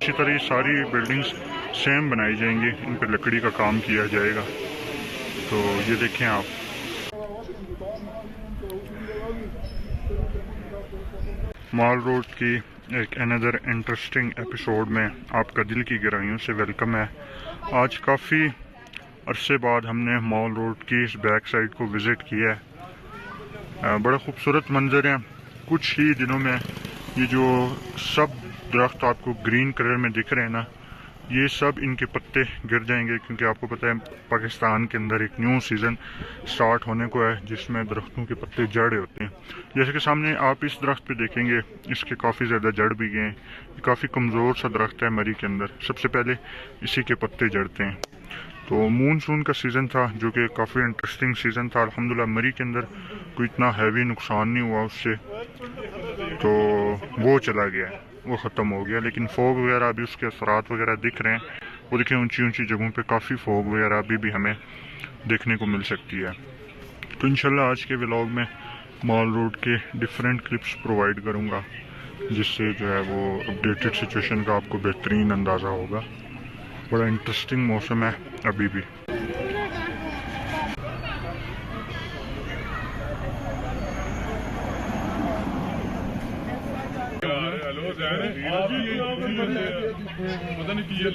इसी तरह सारी बिल्डिंग्स सेम बनाई जाएंगी, इन पर लकड़ी का काम किया जाएगा। तो ये देखें आप, मॉल रोड की एक अनदर इंटरेस्टिंग एपिसोड में आपका दिल की गहराइयों से वेलकम है। आज काफ़ी अरसे बाद हमने मॉल रोड की इस बैक साइड को विज़िट किया है। बड़ा खूबसूरत मंजर है। कुछ ही दिनों में ये जो सब दरख्त आपको ग्रीन कलर में दिख रहे हैं ना, ये सब इनके पत्ते गिर जाएंगे, क्योंकि आपको पता है पाकिस्तान के अंदर एक न्यू सीज़न स्टार्ट होने को है जिसमें दरख्तों के पत्ते जड़े होते हैं। जैसे कि सामने आप इस दरख्त पे देखेंगे, इसके काफ़ी ज़्यादा जड़ भी गए हैं। ये काफ़ी कमज़ोर सा दरख्त है मरी के अंदर, सबसे पहले इसी के पत्ते जड़ते हैं। तो मूनसून का सीज़न था जो कि काफ़ी इंटरेस्टिंग सीज़न था। अल्हम्दुलिल्लाह मरी के अंदर कोई इतना हैवी नुकसान नहीं हुआ उससे, तो वो चला गया, वो ख़त्म हो गया। लेकिन फोग वगैरह अभी उसके असरात वगैरह दिख रहे हैं। वो देखें ऊंची ऊंची जगहों पे काफ़ी फोग वगैरह अभी भी हमें देखने को मिल सकती है। तो इंशाल्लाह आज के व्लॉग में मॉल रोड के डिफरेंट क्लिप्स प्रोवाइड करूँगा, जिससे जो है वो अपडेटेड सिचुएशन का आपको बेहतरीन अंदाज़ा होगा। बड़ा इंटरेस्टिंग मौसम है अभी भी।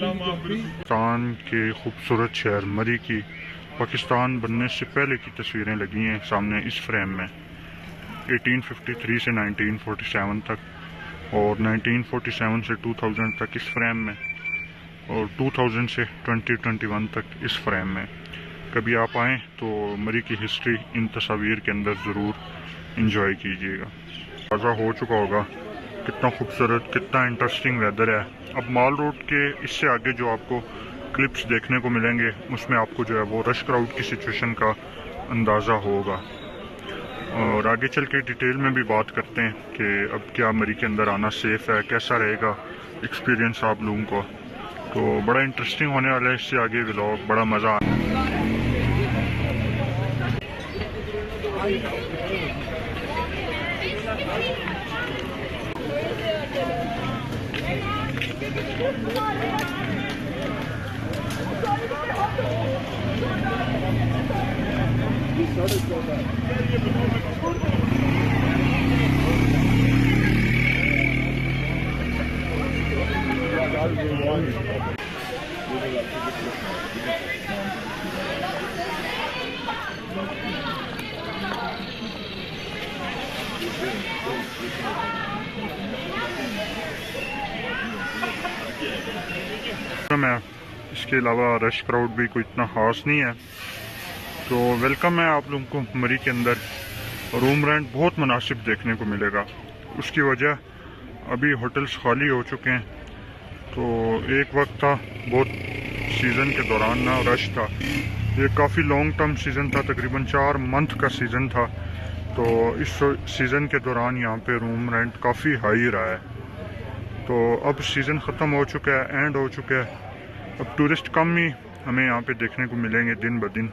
पाकिस्तान के खूबसूरत शहर मरी की पाकिस्तान बनने से पहले की तस्वीरें लगी हैं सामने इस फ्रेम में, 1853 से 1947 तक, और 1947 से 2000 तक इस फ्रेम में, और 2000 से 2021 तक इस फ्रेम में। कभी आप आएँ तो मरी की हिस्ट्री इन तस्वीर के अंदर ज़रूर इंजॉय कीजिएगा। ताज़ा हो चुका होगा, कितना खूबसूरत, कितना इंटरेस्टिंग वेदर है। अब मॉल रोड के इससे आगे जो आपको क्लिप्स देखने को मिलेंगे उसमें आपको जो है वो रश क्राउड की सिचुएशन का अंदाज़ा होगा। और आगे चल के डिटेल में भी बात करते हैं कि अब क्या मरी के अंदर आना सेफ़ है, कैसा रहेगा एक्सपीरियंस आप लोगों को। तो बड़ा इंटरेस्टिंग होने वाला है इससे आगे व्लॉग, बड़ा मज़ा आना। है इसके अलावा रश क्राउड भी कोई इतना खास नहीं है। तो वेलकम है आप लोगों को मरी के अंदर। रूम रेंट बहुत मुनासिब देखने को मिलेगा। उसकी वजह अभी होटल्स खाली हो चुके हैं। तो एक वक्त था बहुत सीज़न के दौरान ना रश था, ये काफ़ी लॉन्ग टर्म सीज़न था, तकरीबन 4 मंथ का सीज़न था। तो इस सीज़न के दौरान यहाँ पे रूम रेंट काफ़ी हाई रहा है। तो अब सीज़न ख़त्म हो चुका है, एंड हो चुका है। अब टूरिस्ट कम ही हमें यहाँ पे देखने को मिलेंगे दिन ब दिन।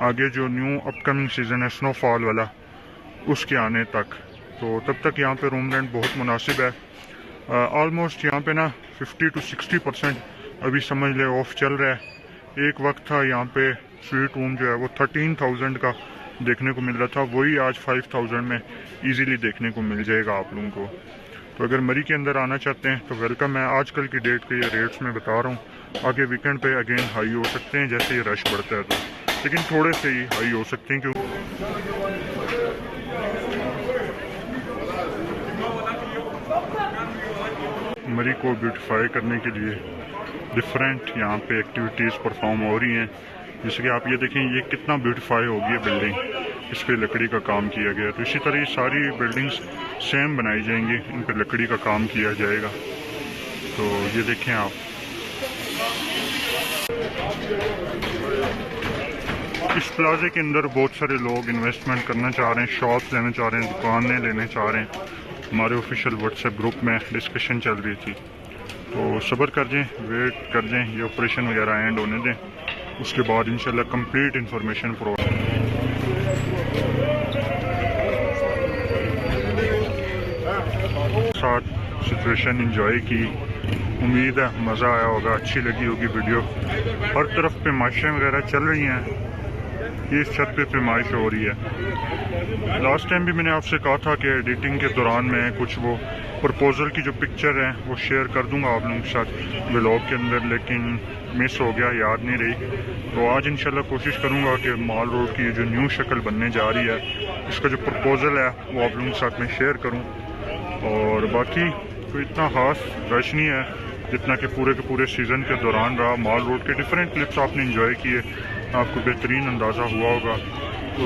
आगे जो न्यू अपकमिंग सीज़न है स्नोफॉल वाला, उसके आने तक, तो तब तक यहाँ पे रूम रेंट बहुत मुनासिब है। ऑलमोस्ट यहाँ पे ना 50 to 60% अभी समझ ले ऑफ चल रहा है। एक वक्त था यहाँ पे स्वीट रूम जो है वो 13,000 का देखने को मिल रहा था, वही आज 5,000 में इजीली देखने को मिल जाएगा आप लोगों को। तो अगर मरी के अंदर आना चाहते हैं तो वेलकम है। आजकल की डेट के ये रेट्स मैं बता रहा हूँ, आगे वीकेंड पे अगेन हाई हो सकते हैं जैसे ये रश बढ़ता है, तो लेकिन थोड़े से ही हाई हो सकते हैं। क्यों मरी को ब्यूटिफाई करने के लिए डिफरेंट यहाँ पे एक्टिविटीज़ परफॉर्म हो रही हैं। जैसे कि आप ये देखें, ये कितना ब्यूटिफाई हो गई है बिल्डिंग, इस पर लकड़ी का काम किया गया। तो इसी तरह सारी बिल्डिंग्स सेम बनाई जाएंगी, इन पर लकड़ी का काम किया जाएगा। तो ये देखें आप, इस प्लाजे के अंदर बहुत सारे लोग इन्वेस्टमेंट करना चाह रहे हैं, शॉप्स लेना चाह रहे हैं, दुकानें लेने चाह रहे हैं। हमारे ऑफिशियल व्हाट्सएप ग्रुप में डिस्कशन चल रही थी। तो सब्र कर जाएं, वेट कर जाएं, ये ऑपरेशन वगैरह एंड होने दें, उसके बाद इंशाल्लाह कंप्लीट इंफॉर्मेशन प्रोवाइड। साथ सिचुएशन इंजॉय की। उम्मीद है मज़ा आया होगा, अच्छी लगी होगी वीडियो। हर तरफ पैमाइशें वगैरह चल रही हैं, ये इस छत पे पैमाइश हो रही है। लास्ट टाइम भी मैंने आपसे कहा था कि एडिटिंग के दौरान मैं कुछ वो प्रपोज़ल की जो पिक्चर है वो शेयर कर दूंगा आप लोगों के साथ व्लॉग के अंदर, लेकिन मिस हो गया, याद नहीं रही। तो आज इंशाल्लाह कोशिश करूंगा कि माल रोड की जो न्यू शक्ल बनने जा रही है, इसका जो प्रपोज़ल है वो आप लोगों के साथ में शेयर करूं। और बाकी कोई इतना ख़ास रश नहीं है जितना कि पूरे के पूरे सीज़न के दौरान रहा। माल रोड के डिफरेंट क्लिप्स आपने इंजॉय किए, आपको बेहतरीन अंदाज़ा हुआ होगा।